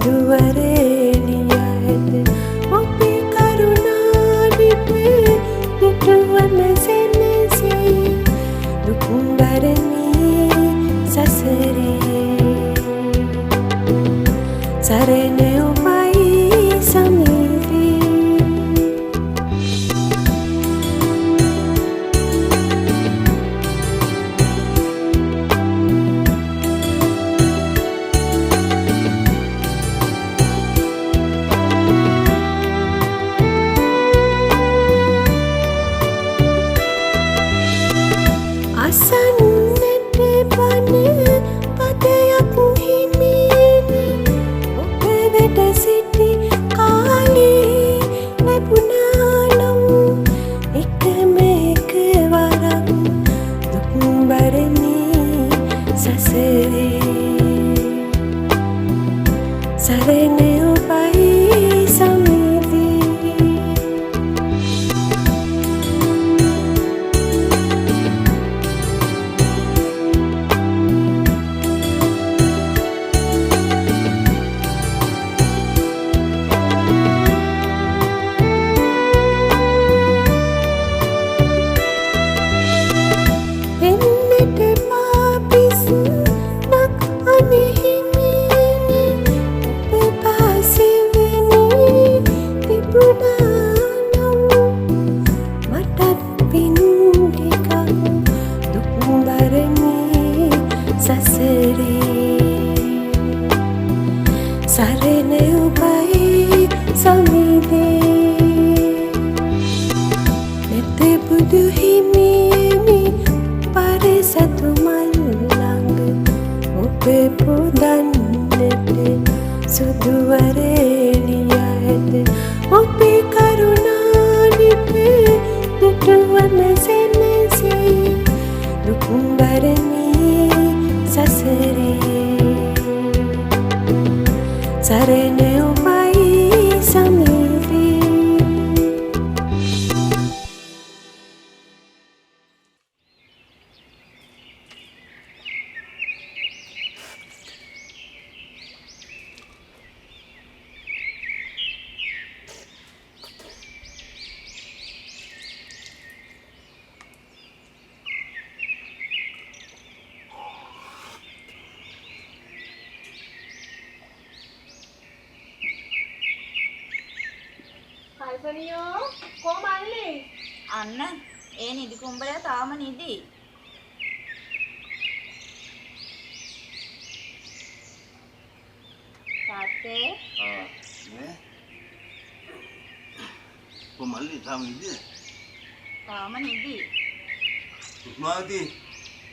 සුදුවරේලියද ඔබේ කරුණානිට දුටුවන සෙනසේ දුක්බරමී සසරේ සරණ ඔබයි සමීපේ අසන්නට බන පදයක් හිමිනි ඔබ වෙත සිටි කාලේ ලැබුණානම් එකම එක වරක් දුක්බරමී සසරේ සරණ ඔබයි සමීපේ සරණ ඔබයි සමීපේ නැත බුදු හිමියනි පරසතු මල් ළඟ ඔබ පුදන්නට සුදුවරේලියද ඔබේ කරුණානිට දුටුවන සෙනසේ දුක්බරමී සසරේ සරණ ඔබයි සමීපේ කල්පනියෝ කොමල්ලි අන්න ඒ නිදි කුඹරය තාම නිදි. තාත්තේ නේ කොමල්ලි තාම නිදිද? තාම නිදි. උස්මාවති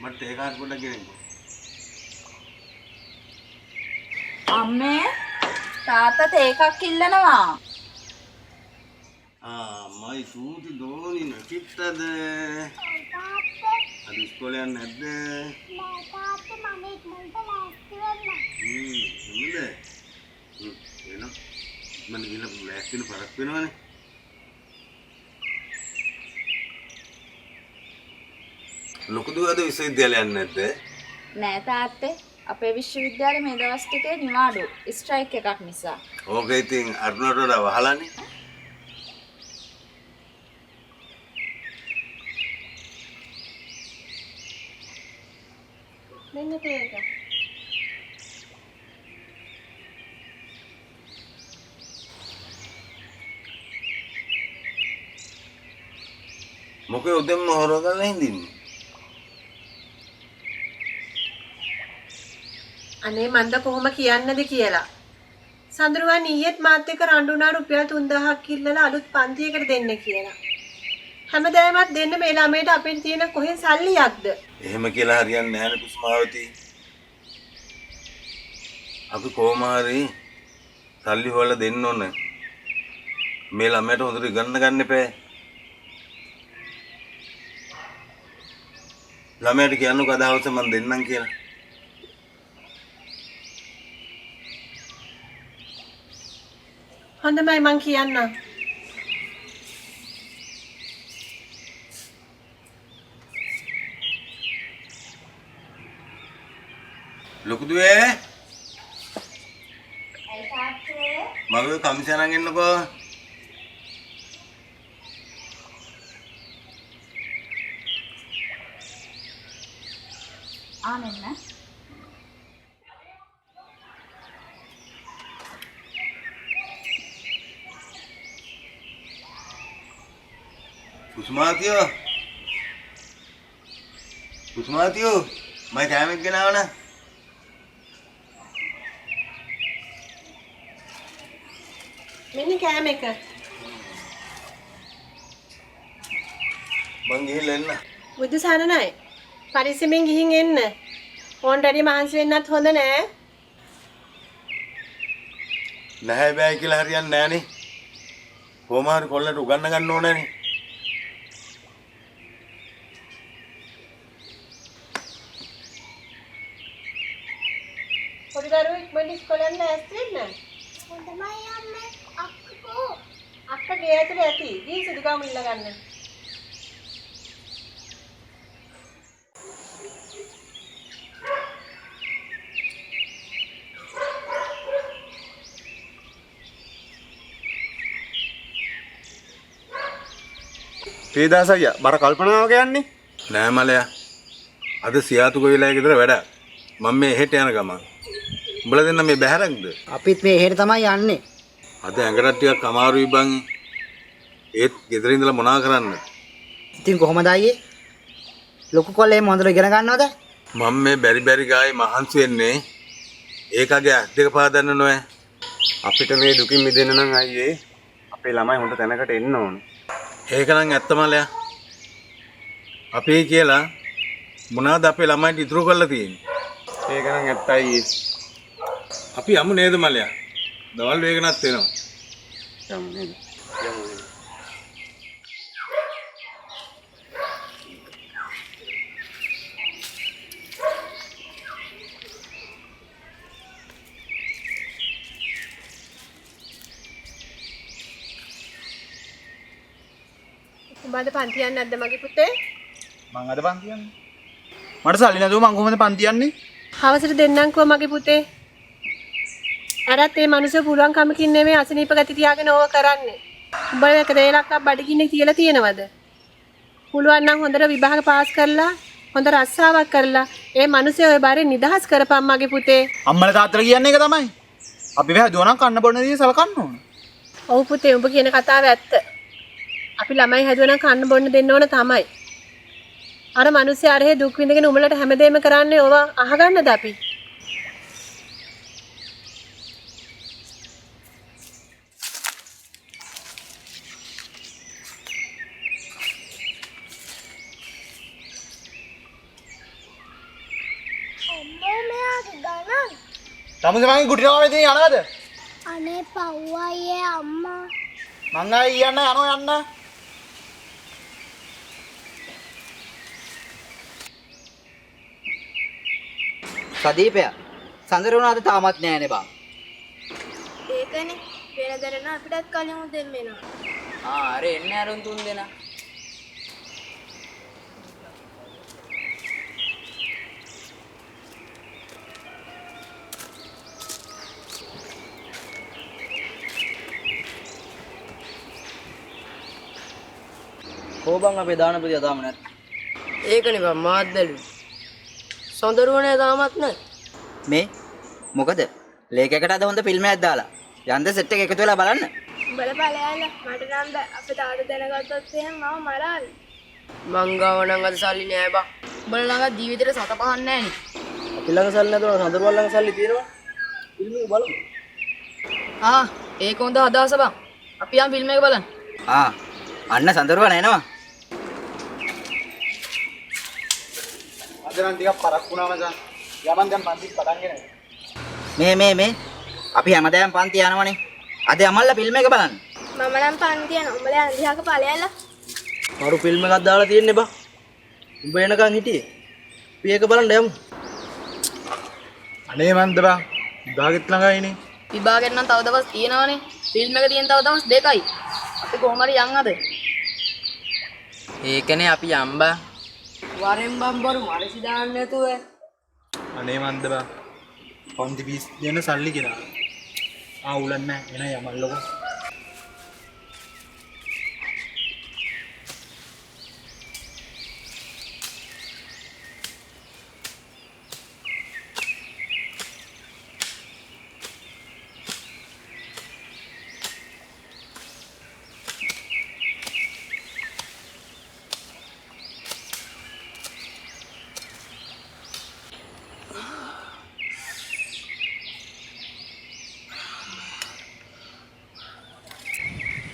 මට ඒ කාර් පොඩ්ඩක් ගෙනියන්න. අම්මේ තාත්තා තේකක් ඉල්ලනවා. මයි සූති දෝනි නැතිත්තද? අද ඉස්කෝලේ යන්නේ නැද්ද? නෑ තාත්තා මම ඉක්මනට ලෑස්ති වෙන්න. එමුද? එනවා. මම ගිහලා ලෑස්තින පරක් වෙනවනේ. ලොකු දුවද විශ්වවිද්‍යාලය යන්නේ නැද්ද? නෑ තාත්තේ අපේ විශ්වවිද්‍යාලේ මේ දවස් ටිකේ නිවාඩු ස්ට්‍රයික් එකක් නිසා. ඕක ඉතින් අරුණට වඩා වහලානේ. මෙන්න තේක මොකද උදෙන්ම හොරගල්ලා හින්දින්නේ? අනේ මන්ද කොහොම කියන්නද කියලා. සඳරුවන් ඊයේත් මාත් එක්ක රණ්ඩුනා රුපියල් 3000ක් ඉල්ලලා අලුත් පන්තියකට දෙන්න කියලා. හැමදාමත් දෙන්න මේ ළමයට අපෙන් තියෙන කොහෙන් සල්ලියක්ද? එහෙම කියලා හරියන්නේ නැහැ නේ කුස්මාවති. අපි කොහොම හරි සල්ලි හොයලා දෙන්න ඕන. මේ ළමයට හොඳට ඉගෙන ගන්න එපා. ළමයට කියන්නකෝ අද හවස මම දෙන්නම් කියලා. හොඳයි මං කියන්නම්. ලොකු දුවේ ඇයි මගේ කමිස අරන් එන්නකෝ. මෙන්න. කුසුමාතියෝ මම කෑමක් ගෙනාවන. මෙන්න කෑම එක. මං ගිහිල්ලා එන්න. බුදු සරණයි. පරිස්සමෙන් ගිහින් එන්න. ඕන් රැඩි මහන්සි වෙන්නත් හොඳ නෑ. නැහැ බෑ කියලා හරියන්නේ නෑනේ. කොහොම හරි කොල්ලට උගන්න ගන්න ඕනනේ. පොඩි දරුවෝ ඉක්මනට ඉස්කෝලේ යන්න ඇස්ති වෙන්න. හොඳමයි අම්මේ අක්කෝ. අක්කා ගේ ඇතුලේ ඇති. ගිහින් සුදුගාම ඉල්ල ගන්න. තේදාස අයියා බර කල්පනාවක යන්නේ නෑ මලයා. අද සියාතු ගොවිලා ගෙදර වැඩ. මම මේ එහෙට යන ගමන්. උඹලා දෙන්න මේ බැහැරක්ද? අපිත් මේ එහෙට තමයි යන්නේ. අද ඇඟට ටිකක් අමාරුයි බං. ඒත් ගෙදර ඉඳලා මොනා කරන්න? ඉතින් කොහමද අයියේ? ලොකු කොල්ලේ මොඳුර ඉගෙන ගන්නවද? මම මේ බැරි ගායි මහන්සි වෙන්නේ ඒකගේ ඇස් දෙක පාදන්න නොෑ. අපිට මේ දුකින් මිදෙන්න නම් අයියේ අපේ ළමයි හොඳ තැනකට එන්න ඕන. ඒක නම් ඇත්ත මලයා. අපි කියලා මොනවාද අපේ ළමයින්ට ඉතුරු කරලා තියෙන්නේ? ඒක නම් ඇත්තයි. අපි යමු නේද මලයා? දවල් වේගනත් වෙනවා. යමු නේද? උඹද පන්ති යන්නේ නැද්ද මගේ පුතේ? මං අද පන්ති යන්නේ. මට සල්ලි නැතුව මං කොහොමද පන්ති යන්නේ? හවසට දෙන්නම්කෝ මගේ පුතේ. අරත් මේ මිනිස්සු පුළුවන් කමකින් නෙමෙයි අසනීප ගති තියාගෙන ඕව කරන්නේ. උඹලා එක දෙලක්ක් බඩගින්නේ තියලා තියෙනවද? පුළුවන් නම් හොඳට විභාග පාස් කරලා හොඳ රස්සාවක් කරලා ඒ මිනිස්සු ඔය බාරේ නිදහස් කරපම් මගේ පුතේ. අම්මලා තාත්තලා කියන්නේ ඒක තමයි. අපි වැහදුවා නම් කන්න බොන්න දේ සලකන්න ඕන. ඔව් පුතේ උඹ කියන කතාව ඇත්ත. අපි ළමයි හැදුවනම් කන්න බොන්න දෙන්න ඕන තමයි. අර මිනිස්සු අරහේ දුක් විඳගෙන උඹලට හැමදේම කරන්නේ ඕවා අහගන්නද අපි? අම්මෝ මෙයාගේ ගණන්. තමුසේ මගේ කුටිනාවේ ඉතින් යනවද? අනේ පව්වයියේ අම්මා. මං ආයි යන්න. සදීපය. සඳරුණා අද තාමත් නෑනේ බං. ඒකනේ වෙනදරන අපිටත් කලින් උදෙන් වෙනවා. අර එන්නේ අරුන් තුන් දෙනා. කොබන් අපේ දාන ප්‍රතිය තාම නැත්. ඒකනේ බං මාත් බැලුවේ. සොඳරුවනේ තාමත් නැහැ. මේ මොකද? ලේකයකට අද හොඳ ෆිල්ම් එකක් දාලා. යන්ද සෙට් එක එකතු වෙලා බලන්න. උඹලා ඵලයල්ල මට නම් බෑ. අපේ තාත්තා දැනගත්තොත් එහෙනම් මම මරාවි. මං ගාව නම් අද සල්ලි නෑ බං. උඹලා ළඟ ජීවිතේට සත පහක් නෑනේ. අපි ළඟ සල්ලි නැතුව සඳරුවන් ළඟ සල්ලි තියෙනවා. ෆිල්ම් එක බලමු. ඒක හොඳ අදහස බං. අපි යම් ෆිල්ම් එක බලන්න. අන්න සඳරුවන් එනවා. අද නම් ටිකක් පරක් වුණා මචං. යමන් දැන් පන්ති පටන්ගෙන. මේ අපි හැමදාම පන්ති යනවනේ. අද යමල්ලා ෆිල්ම් එක බලන්න. මම නම් පන්ති යනවා. උඹලා අන්දිහාක ඵලයල්ල. මරු ෆිල්ම් එකක් දාලා තියෙන්නේ බා. උඹ එනකන් හිටියේ. අපි ඒක බලන්න යමු. අනේ මන්ද බං. විභාගෙත් ළඟයිනේ. විභාගෙට නම් තව දවස් තියෙනවානේ. ෆිල්ම් එක තියෙන තව දවස් දෙකයි. අපි කොහොම හරි යන් අද. ඒකනේ අපි යම්බා. වරෙන් බම්බරු මරසි දාන්න නැතුව. අනේ මන්ද බං. පන්ති 20 දෙන්න සල්ලි කියලා. අවුලක් නැහැ. එන යමල්ලකෝ.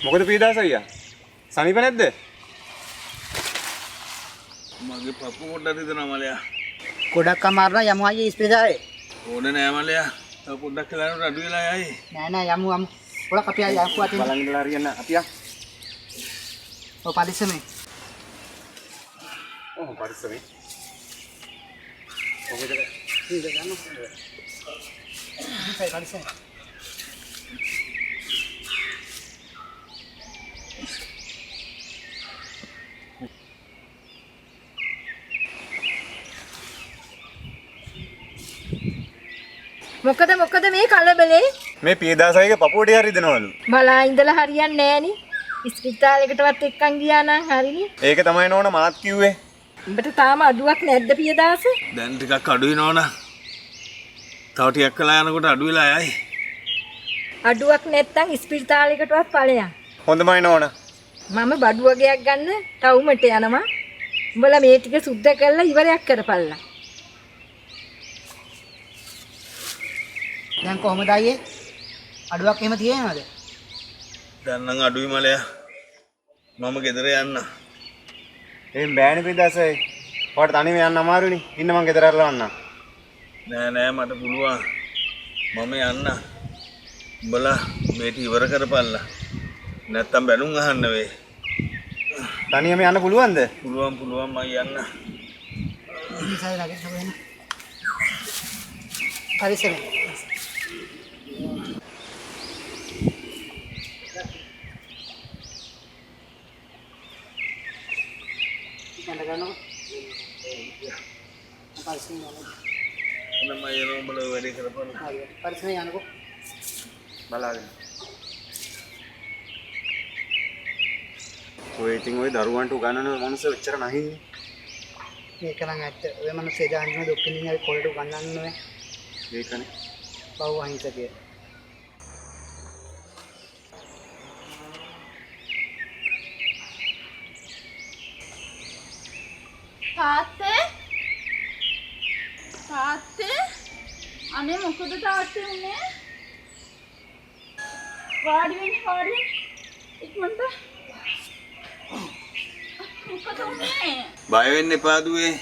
මොකද පීදාස අයියා? සනීප නැද්ද? මගේ පපුව පොඩ්ඩක් හිතනවා මලයා. ගොඩක් අමාරු නම් යමු අයියේ ඉස්පිරිතාලේ. ඕනේ නෑ මලයා. තව පොඩ්ඩක් කියලා අඩු වෙලා යයි. නෑ යමු. ගොඩක් අපි ආයි යකු අතින්. බලන් ඉඳලා හරියන්න අපි ආ. ඔය පරිස්සමෙන්. පරිස්සමෙන්. කොහෙද? ඉතින් යන්න. ඉතින් පරිස්සමෙන්. මොකද මේ කලබලේ? මේ පීදාස අයියගේ පපුවට හරි දෙනවලු. බලා ඉඳලා හරියන්නේ නෑනේ. ඉස්පිරිතාලයකටවත් එක්කන් ගියා නම් හරිනේ. ඒක තමයි නෝන මාත් කිව්වේ. උඹට තාම අඩුවක් නැද්ද පියදාස? දැන් ටිකක් අඩුයි නෝනා. තව ටිකක් කළා යනකොට අඩු වෙලා යයි. අඩුවක් නැත්තම් ඉස්පිරිතාලයකටවත් ඵලයන්. හොඳමයි නෝන. මම බඩු වගයක් ගන්න ටවුමට යනවා. උඹලා මේ ටික සුද්ධ කරලා ඉවරයක් කරපල්ලා. දැන් කොහමද අයියේ? අඩුවක් එහෙම තියෙනවද? දැන් නම් අඩුයි මලයා. මම ගෙදර යන්න. එහෙන් බෑනේ පීදාස අයියේ. ඔයාලට තනියම යන්න අමාරුනේ. ඉන්න මං ගෙදර අරලවන්නම්. නෑ මට පුළුවන්. මම යන්න. උඹලා මේටි ඉවර කරපල්ලා. නැත්තම් බැනුම් අහන්න වෙයි. තනියම යන්න පුළුවන්ද? පුළුවන් මම යන්න. ඉතින් ලාගේ සබේන. පරිස්සමෙන්. පරිස්සමෙන් යනකෝ. බලාගෙන. ඔය ඉතින් ඔය දරුවන්ට උගන්වන මනුස්සය එච්චර නැහින්නේ. මේක නම් ඇත්ත. ඔය මිනිස්සේ දාන්නේ දොක්කින් ඉන්නේ කොල්ලට උගන්වන්න ඕනේ. ඒකනේ. බව අහිංසකය. තාත්තේ අනේ මොකද තාත්තේ උනේ? වාඩි වෙන්න ඉක්මනට. මොකද උනේ? බය වෙන්න එපා දුවේ.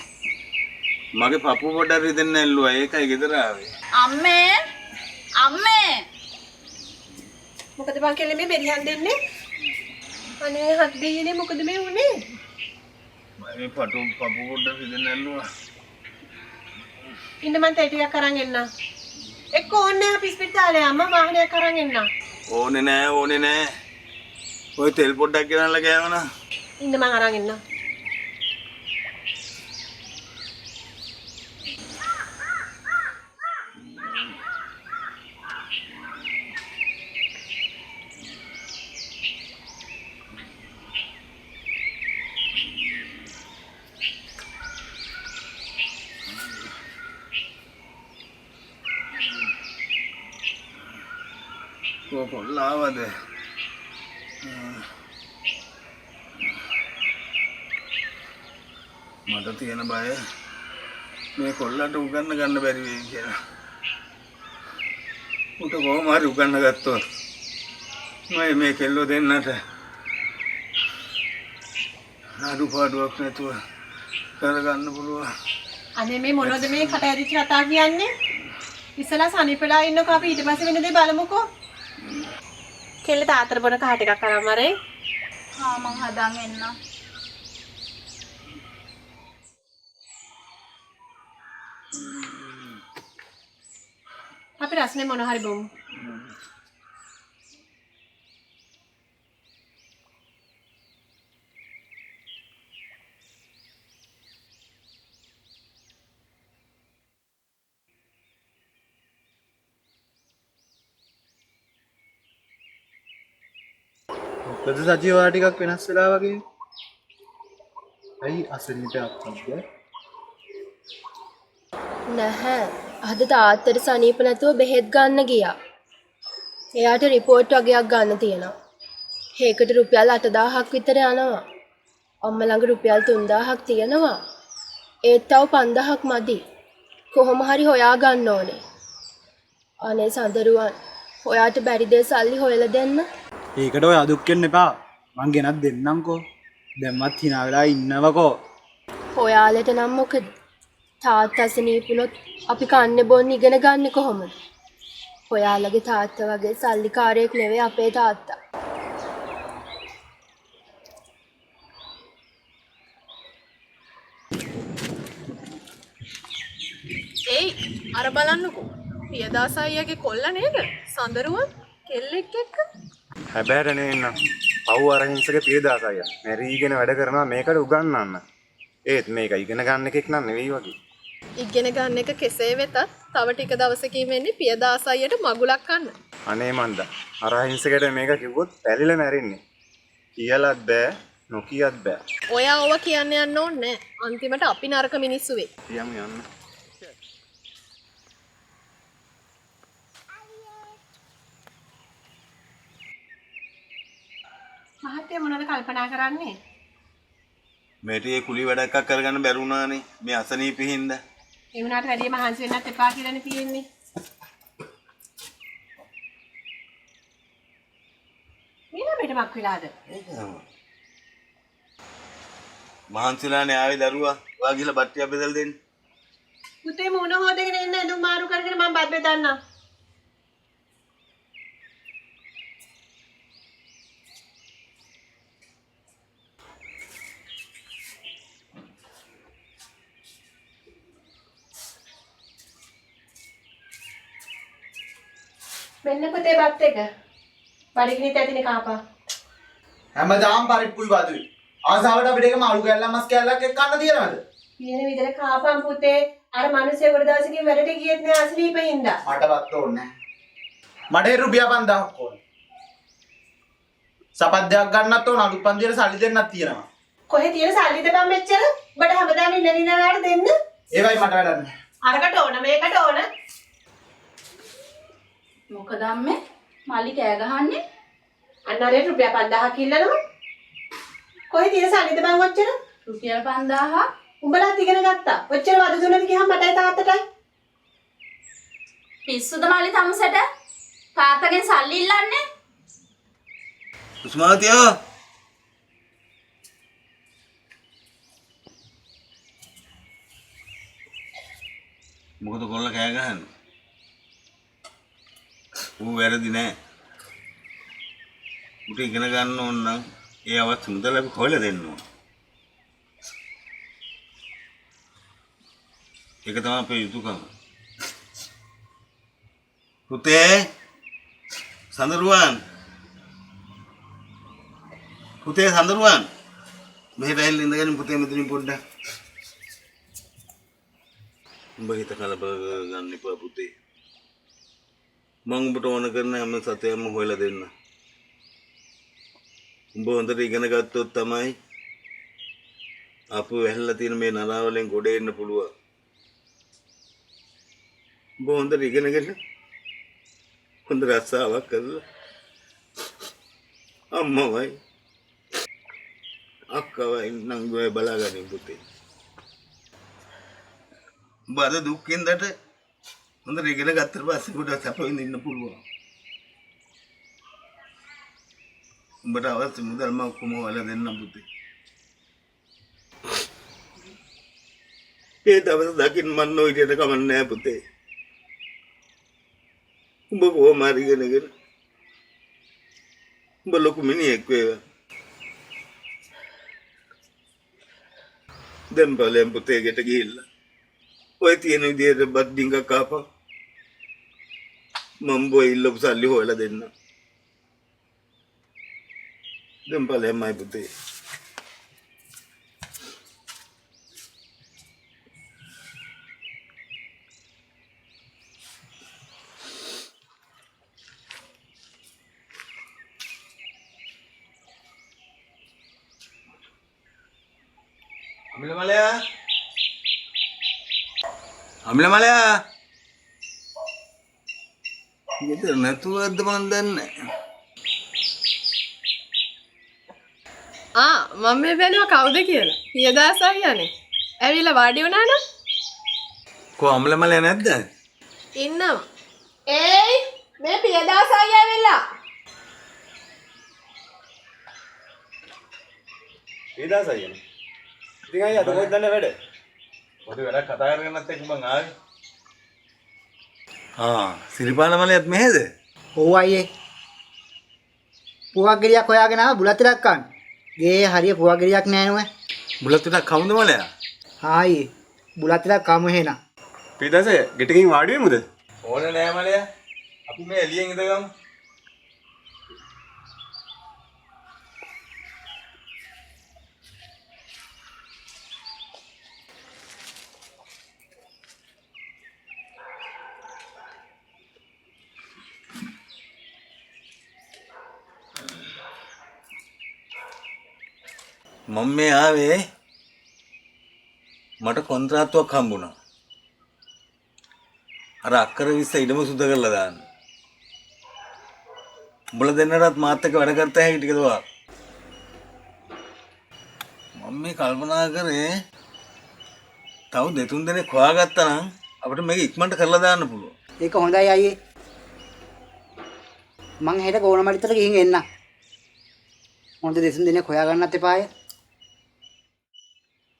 මගේ පපුව පොඩ්ඩක් රිදෙන්න ඇල්ලුවා. ඒකයි ගෙදර ආවේ. අම්මේ මොකද බං කෙල්ලේ මේ බෙරිහන් දෙන්නේ? අනේ හත් දෙයිනේ මොකද මේ උනේ? මේ පපුව පොඩ්ඩක් රිදෙන්න ඇල්ලුවා. ඉන්න මං තේ ටිකක් අරන් එන්න. එක්ක ඕනේ අපි ඉස්පිරිතාලේ අම්මා වාහනයක් අරන් එන්න. ඕනේ නෑ. ඔය තෙල් පොඩ්ඩක් ගෙනල්ලා ගෑවනා. ඉන්න මං අරන් එන්න. කොල්ලාවද? මට තියෙන බය මේ කොල්ලන්ට උගන්න ගන්න බැරි වෙයි කියලා. උට කොහොම හරි උගන්න ගත්තොත් මම මේ කෙල්ලෝ දෙන්නට අඩුපාඩුවක් නැතුව කරගන්න පුළුවන්. අනේ මේ මොනවද මේ කට ඇරිච්ච කතා කියන්නේ? ඉස්සලා සනීපලා ඉන්නකෝ අපි ඊට පස්සේ වෙන දේ බලමුකෝ. කෙල්ල තාතර බොන කහ ටිකක් අරන් මරේ. මං හදන් එන්න. අපි රස්නේ මොන හරි බොමු. ලද සජීවා ටිකක් වෙනස් වෙලා වගේ. ඇයි අසනීපයක් නැද්ද? නැහැ. අද තාත්තට සනීප නැතුව බෙහෙත් ගන්න ගියා. එයාට රිපෝට් වගේක් ගන්න තියෙනවා. ඒකට රුපියල් 8000ක් විතර යනවා. අම්මා ළඟ රුපියල් 3000ක් තියෙනවා. ඒත් තව 5000ක් මදි. කොහොම හරි හොයා ගන්න ඕනේ. අනේ සඳරුවන්, ඔයාට බැරි දේ සල්ලි හොයලා දෙන්න. ඒකට ඔය අදුක් වෙන්න එපා. මං ගෙනත් දෙන්නම්කෝ. දැම්මත් hina වෙලා ඉන්නවකෝ. ඔයාලට නම් මොකද? තාත්තා අසනීපුනොත් අපි කන්නේ බොන්නේ ඉගෙන ගන්න කොහොමද? ඔයාලගේ තාත්තා වගේ සල්ලිකාරයෙක් නෙවෙයි අපේ තාත්තා. ඒයි අර බලන්නකෝ. පියදාස අයියාගේ කොල්ල නේද? සඳරුවන් කෙල්ලෙක් එක්ක. හැබැයි නෙන්න. පව් අරහිංසක පියදාස අයියා. මැරීගෙන වැඩ කරනවා මේකට උගන්වන්න. ඒත් මේක ඉගෙන ගන්න එකෙක් නන් නෙවෙයි වගේ. ඉගෙන ගන්න එක කෙසේ වෙතත් තව ටික දවසකින් වෙන්නේ පියදාස අයියට මගුලක් ගන්න. අනේ මන්දා. අරහිංසකට මේක කිව්වොත් පැලිලා මැරෙන්නේ. කියලාත් බෑ, නොකියත් බෑ. ඔයා ඕවා කියන්න යන්න ඕනේ නැහැ. අන්තිමට අපි නරක මිනිස්සු වෙයි. යමු යන්න. මහත්තයා මොනවද කල්පනා කරන්නේ? මේට ඒ කුලි වැඩ එකක් කරගන්න බැරි වුණානේ මේ අසනීපෙ හින්දා. ඒ වුණාට වැඩි මහන්සි වෙන්නත් එපා කියලානේ තියෙන්නේ. මීනා මෙට මක් වෙලාද? මහන්සිලානේ ආවේ දරුවා. ඔයා ගිහලා බට්ටියක් බෙදලා දෙන්න. පුතේ මොන හොදගෙන එන්න ඇඳුම් මාරු කරගෙන මම බත් බෙදන්නම්. මෙන්න පුතේ බත් එක. බඩගිනිත් ඇතිනේ කාපා. හැමදාම පරිප්පුයි වදුයි. ආසාවට අපිට එක මාළු කැල්ලක් මස් කැල්ලක් එක්ක කන්න තියනවද? කියන විදිහට කාපම් පුතේ. අර මිනිස්සේ වල දවසකින් වැඩට ගියෙත් නෑ අසනීපෙ හින්දා. මටවත් ඕනේ නැහැ. මට රුපියල් 5000ක් ඕනේ. සපද්දයක් ගන්නත් ඕන අලුත් පන්තියට සල්ලි දෙන්නත් තියෙනවා. කොහෙ තියෙන සල්ලිද බම් මෙච්චර? ඔබට හැමදාම ඉන්න දිනාලාට දෙන්න. ඒවයි මට වැඩක් නැහැ. අරකට ඕන මේකට ඕන. මොකද අම්මේ? මල්ලි කෑ ගහන්නේ? අන්න අරේ රුපියල් 5000ක් ඉල්ලනවා. කොහෙ තියෙන සල්ලිද බම් ඔච්චර? රුපියල් 5000ක්. උඹලාත් ඉගෙන ගත්තා. ඔච්චර වද දුන්නද ගියහම මටයි තාත්තටයි. පිස්සුද මල්ලි තමුසට? තාත්තගෙන් සල්ලි ඉල්ලන්නේ? උස්මාතියා මොකද කොල්ල කෑ ගහන්නේ? ඌ වැරදි නෑ. උට ඉගෙන ගන්න ඕන නම් ඒ අවස්ථ මුදල අපි හොයලා දෙන්න ඕන. ඒක තමයි අපේ යුතුයකම. පුතේ සඳරුවන් පුතේ සඳරුවන් මෙහෙට ඇවිල්ලා ඉඳගෙන පුතේ මෙතනින් පොඩ්ඩක්. උඹ හිත කලබල ගන්න එපා පුතේ. මම උඹට ඕන කරන හැම සතයක්ම හොයලා දෙන්න. උඹ හොඳට ඉගෙන ගත්තොත් තමයි අපු වැහැලා තියෙන මේ නරාවලෙන් ගොඩ එන්න පුළුවන්. උඹ හොඳට ඉගෙනගෙන හොඳ රස්සාවක් කරලා අම්මවයි අක්කවයි නංගුවයි බලාගනින් පුතේ. බාද දුක්ඛින්දට හොඳට ඉගෙන ගත්තට පස්සේ උඹට සැප විඳින්න පුළුවන්. උඹට අවශ්‍ය මුදල් මම කොහොම හොයලා දෙන්නම් පුතේ. ඒ දවස් දකින්න මන් නොහිටියට කමක් නැහැ පුතේ. උඹ කොහොම හරි ඉගෙනගෙන උඹ ලොකු මිනිහෙක් වේවා. දැන් බලයන් පුතේ ගෙට ගිහිල්ලා ඔය තියෙන විදියට බත් ඩිංගක් කාපන්. මම බොයි ඉල්ලපු සල්ලි හොයලා දෙන්න. දැන් බලයන් මයි පුතේ. අමිලමලයා අමිලමලයා ගෙදර නැතුවද මන් දන්නේ. මම මේ බැලුවා කවුද කියලා. පියදාස අයියානේ. ඇවිල්ලා වාඩි වුණා නම් කො අමිලමලයා නැද්ද? ඉන්නවා. ඒයි මේ පියදාස අයියා ඇවිල්ලා. පියදාස අයියා. ඉතින් අයියා අද මොකද දන්නේ වැඩ? පොඩි වැඩක් කතා කරගෙනත් එක්ක මං ආවේ. සිරිපාල මලයත් මෙහෙද? ඔව් අයියේ. පුවක් ගෙඩියක් හොයාගෙන ආව බුලත් ටිකක් ගන්න. ගේ හරිය පුවක් ගෙඩියක් නෑ නෝ. බුලත් ටිකක් කවුද මලයා? ආයේ බුලත් ටිකක් කමු එහෙනම්. පියදාස ගෙටකින් වාඩි වෙමුද? ඕනේ නෑ මලයා. අපි මේ එළියෙන් ඉඳගමු. මම මේ ආවේ මට කොන්ත්‍රාත්තුවක් හම්බුණා. අර අක්කර 20 ඉඩම සුද්ධ කරලා දාන්න. උඹලා දෙන්නටත් මාත් එක්ක වැඩ කරත හැකි ටිකද වා. මම මේ කල්පනා කරේ තව දෙතුන් දෙනෙක් හොයාගත්තා නම් අපිට මේක ඉක්මනට කරලා දාන්න පුළුවන්. ඒක හොඳයි අයියේ. මං හෙට ගෝනමඩිතට ගිහින් එන්න. මොකද දෙතුන් දෙනෙක් හොයාගන්නත් එපාය.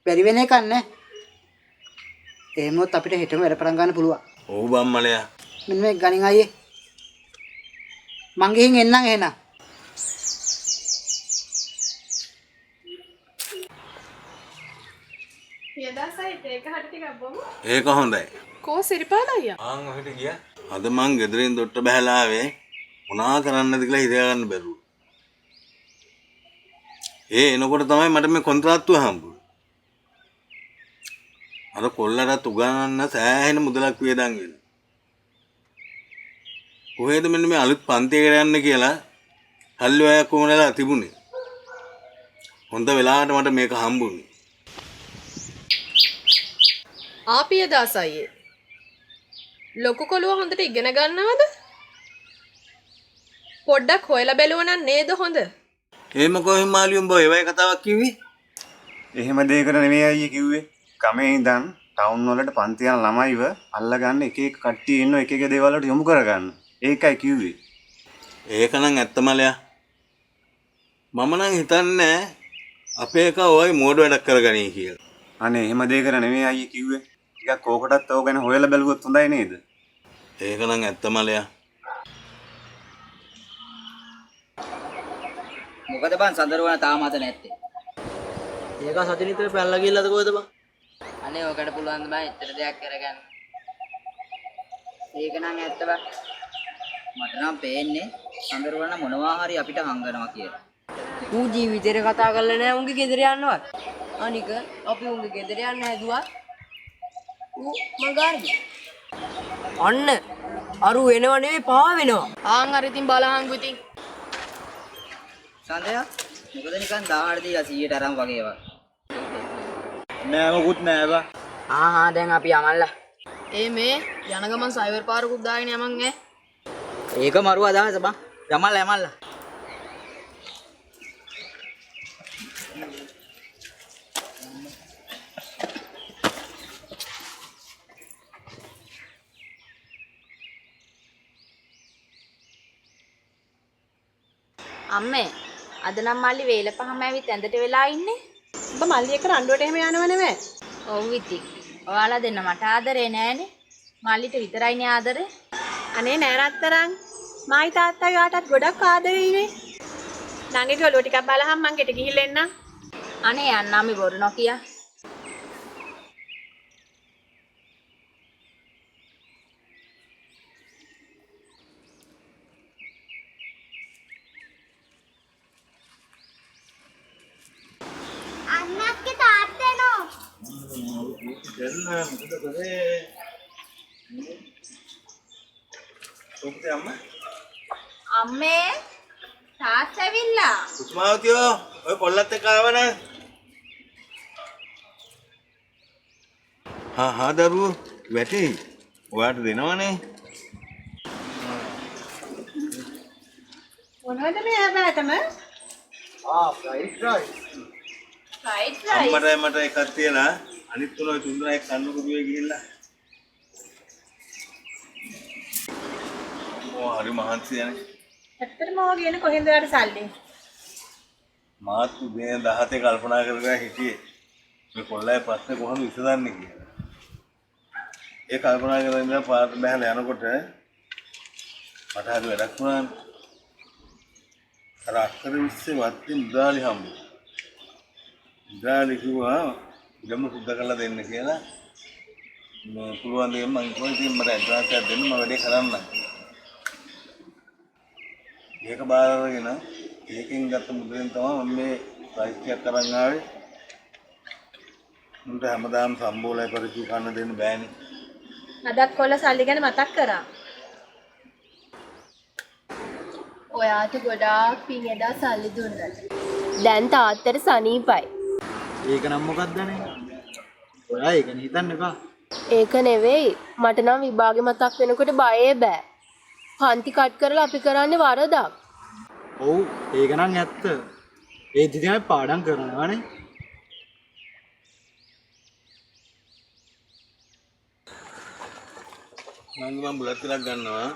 බැරි වෙන එකක් නෑ. එහෙමොත් අපිට හෙටම වැඩ පටන් ගන්න පුළුවන්. ඔව් බම්මලයා. මෙන්න මේ ගණන් අයියේ. මං ගිහින් එන්නම් එහෙනම්. පියදාසයි ඒක හරි ටිකක් බොමු. ඒක හොඳයි. කෝ සිරිපාල අයියා? ආන් ඔහෙට ගියා. අද මං ගෙදරින් දොට්ට බහැලා ආවේ මොනා කරන්නද කියලා හිතා ගන්න බැරුව. එනකොට තමයි මට මේ කොන්ත්‍රාත්තුව හම්බුනේ. අර කොල්ලට උගන්වන්න සෑහෙන මුදලක් වියදම් වෙනවා. කොහෙද මෙන්න මේ අලුත් පන්තියකට යන්න කියලා හල්ලි අය කොමනලා තිබුණේ. හොඳ වෙලාවට මට මේක හම්බුනේ. පියදාස අයියේ. ලොකු කොළුව හොඳට ඉගෙන ගන්නවද? පොඩ්ඩක් හොයලා බැලුවා නම් නේද හොඳ? එහෙම කොහෙන් මාළි උඹ ඒ වගේ කතාවක් කිව්වේ? එහෙම දෙයකට නෙමෙයි අයියේ කිව්වේ. ගමේ ඉඳන් ටවුන් වලට පන්ති යන ළමයිව අල්ලගන්න එක එක කට්ටිය ඉන්න එක එක දේවල් වලට යොමු කරගන්න. ඒකයි කිව්වේ. ඒක නම් ඇත්තමලයා. මම නම් හිතන්නේ අපේ එක ඔය මෝඩ වැඩක් කරගනී කියලා. අනේ එහෙම දෙයකට නෙමෙයි අයියේ කිව්වේ. ටිකක් ඕකටත් ඕක ගැන හොයලා බැලුවොත් හොඳයි නේද? ඒක නම් ඇත්තමලයා. මොකද බං සඳරුවන තාම අත නැත්තේ. ඒක සතිනිතේ පැනලා ගිහලාද කොහෙද බං? අනේ ඔකට පුළුවන් බං එච්චර දෙයක් කරගන්න. ඒක නම් ඇත්ත බං. මට නම් පේන්නේ සඳරුවන මොනවා හරි අපිට හංගනවා කියලා. ඌ ජීවිතේට කතා කරලා නෑ උන්ගේ ගෙදර යන්නවත්. අනික අපි උන්ගේ ගෙදර යන්න හැදුවා. ඌ මගාරි. අන්න අරු එනව නෙවෙයි පා වෙනවා. ආන් අර ඉතින් බලහන්කු ඉතින්. සඳයා මොකද නිකන් 18 දීලා 100ට අරන් වගේ ඒවා. නෑ මොකුත් නෑ බං. දැන් අපි යමල්ලා. මේ යන ගමන් සයිවර් පාරකුත් දාගෙන යමන් ඈ. ඒක මරුව අදහස බං. යමල්ලා. අම්මේ අද නම් මල්ලි වේල පහම ඇවිත් ඇඳට වෙලා ඉන්නේ. ඔබ මල්ලි එක්ක රණ්ඩුවට එහෙම යනව නෙවෙයි. ඔව් ඉතින්. ඔයාලා දෙන්න මට ආදරේ නෑනේ. මල්ලිට විතරයිනේ ආදරේ. අනේ නෑ රත්තරන්. මායි තාත්තයි යාටත් ගොඩක් ආදරෙයිනේ. නංගිට ඔලුව ටිකක් බලහම් මං ගෙට ගිහිල්ලා එන්නම්. අනේ යන්න අපි බොරු නොකිය. අන්නක්ගේ තාත්තේ නෝ. දෙන්න මොකද කරේ? ඔක්කොම අම්මා. අම්මේ තාත්තා ඇවිල්ලා. කුස්මාවතියෝ ඔය කොල්ලත් එක්ක ආවනේ. හා දරුවෝ වැටේ. ඔයාට දෙනවනේ. මොනවද මේ හැබෑටම? Fried rice. අම්මටයි මට එකක් තියලා අනිත් තුනයි තුන්දෙනා එක්ක කන්නු කුඩුවේ ගිහිල්ලා. හරි මහන්සි යන්නේ. ඇත්තටම ඔය කියන කොහෙන්ද යාට සල්ලි? මාත් මේ 17 කල්පනා කරගෙන හිටියේ මේ කොල්ලයි ප්‍රශ්නේ කොහොමද විසඳන්නේ කියලා. ඒ කල්පනා කරගෙන ඉඳලා පාට බහලා යනකොට මට හරි වැඩක් වුණා. අර අක්කර විශ්සේ වත්ති මුදාලි හම්බ. මුදාලි කිව්වා ඉඩම සුද්ධ කරලා දෙන්න කියලා. මේ පුළුවන් දෙයක් මම කොහොමද මට ඇඩ්වාන්ස් එකක් දෙන්න මම වැඩේ කරන්න. ඒක බාර අරගෙන ඒකෙන් ගත්ත මුදලෙන් තමයි මම මේ ප්‍රයිස් එකක් අරන් ආවේ. මුන්ට හැමදාම සම්බෝලයි පරිචි කන්න දෙන්න බෑනේ. අදක් කොල්ල සල්ලි ගැන මතක් කරා. ඔයාට ගොඩාක් පින් එදා සල්ලි දුන්නට. දැන් තාත්තට සනීපයි. ඒක නම් මොකක්දනේ? ඔයා ඒක හිතන්න එපා. ඒක නෙවෙයි. මට නම් විභාගේ මතක් වෙනකොට බයේ බෑ. පන්ති කට් කරලා අපි කරන්නේ වරදක්. ඔව් ඒක නම් ඇත්ත. ඒ දිදී අපි පාඩම් කරනවානේ. මම බුලත් ටිකක් ගන්නවා.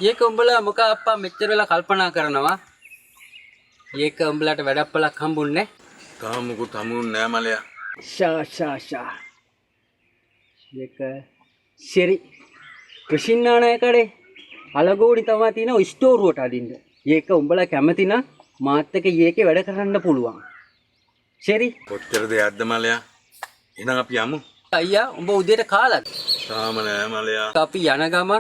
ඒක උඹලා මොකක් අප්පා මෙච්චර වෙලා කල්පනා කරනවා? ඒක උඹලාට වැඩප්පලක් හම්බුන්නේ තාම මොකුත් හම්බුන්නේ නෑ මලයා. ෂා ඒක සරි කෘෂිනානායකඩේ අලගෝඩි තමයි තියෙන ස්ටෝරුවට අදින්න. ඒක උඹලා කැමති නම් මාත් එක්ක ඒකේ වැඩ කරන්න පුළුවන්. සරි කොච්චර දෙයක්ද මලයා? එහෙනම් අපි යමු. අයියා උඹ උදේට කාලාද? තාම නෑ මලයා. අපි යන ගම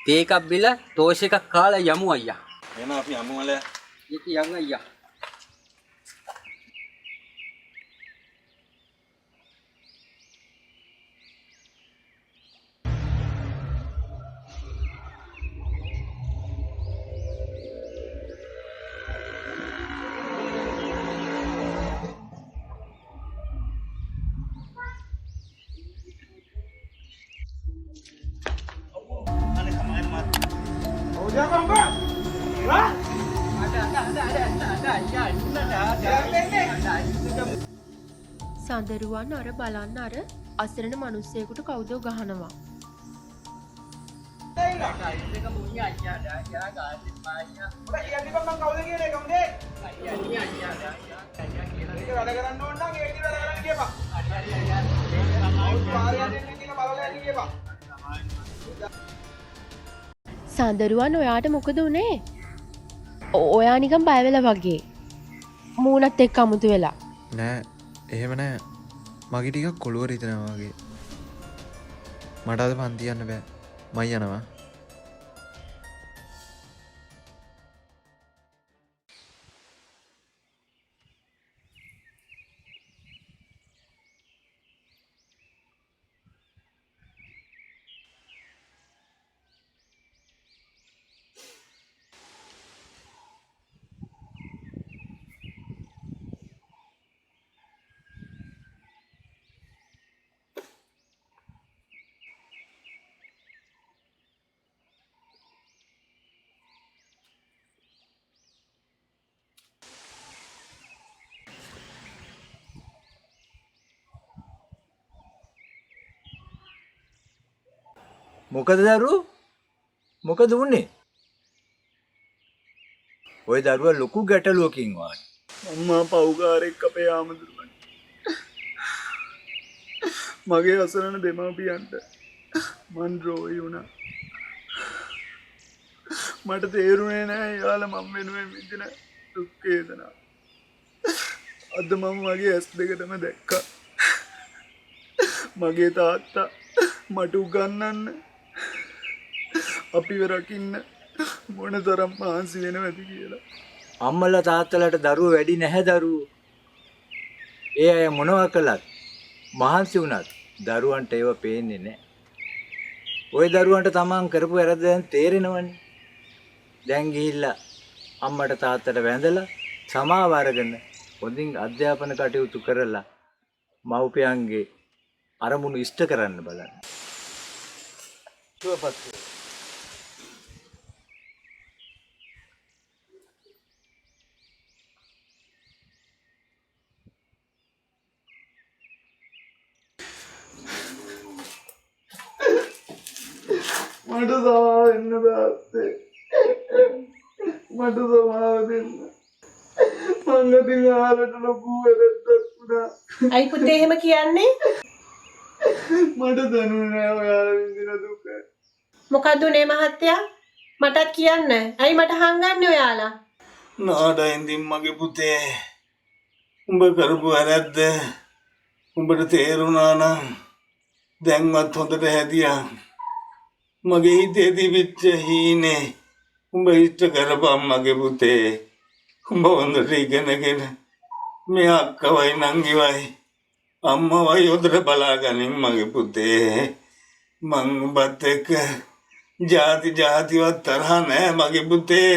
තේ එකක් බිලා ටෝස් එකක් කාලා යමු අයියා. එහෙනම් අපි යමු මලයා. ඒක යන් අයියා. සඳරුවන් අර බලන්න අර අසරණ මිනිස්සෙකුට කවුද ගහනවා. සඳරුවන් ඔයාට මොකද උනේ? ඔයා නිකන් බය වෙලා වගේ. මූණත් එක්ක අමුතු වෙලා. නෑ එහෙම නෑ. මගේ ටිකක් කොළුව රිදෙනවා වගේ. මට අද පන්ති යන්න බෑ. මම යනවා. මොකද දරුවෝ? මොකද වුනේ? ওই දරුවා ලොකු ගැටලුවකින් වාඩි. අම්මා පව්කාරෙක් අපේ ආමතුරුන්. මගේ අසරණ දෙමාපියන්ට මන් ද්‍රෝහි වුණා. මට තේරුනේ නෑ යාළුවා මම වෙනුවෙන් විඳින දුක් වේදනා. අද මම මගේ ඇස් දෙකටම දැක්කා. මගේ තාත්තා මට උගන්වන්න අපිව රකින්න මොන තරම් මහන්සි වෙනවද කියලා. අම්මලා තාත්තලාට දරුවෝ වැඩි නැහැ දරුවෝ. ඒ අය මොනවා කළත් මහන්සි වුණත් දරුවන්ට ඒව පේන්නේ නැහැ. ওই දරුවන්ට තමන් කරපු වැරද්ද දැන් තේරෙනවනේ. දැන් ගිහිල්ලා අම්මට තාත්තට වැඳලා සමාව අරගෙන හොඳින් අධ්‍යාපන කටයුතු කරලා මව්පියන්ගේ අරමුණු ඉෂ්ට කරන්න බලන්න. සුවපත් වේ. මට සමාව දෙන්න තාත්තේ. මට සමාව දෙන්න. මං අතින් ආලට ලොකු වැරද්දක් වුණා. ඇයි පුතේ එහෙම කියන්නේ? මට දැනුනේ නෑ ඔයාලා විඳින දුක. මොකද උනේ මහත්තයා? මටත් කියන්න. ඇයි මට හංගන්නේ ඔයාලා? නාඩයින්දින් මගේ පුතේ උඹ කරපු වැරද්ද උඹට තේරුණා නම් දැන්වත් හොඳට හැදියා. මගේ හිතේ තිබිච්ච හීනේ උඹ ඉෂ්ට කරපම් මගේ පුතේ. උඹ හොඳට ඉගෙනගෙන මේ අක්කවයි නංගිවයි අම්මවයි හොඳට බලාගනින් මගේ පුතේ. මං උඹත් එක්ක ජාතිවත් තරහ නෑ මගේ පුතේ.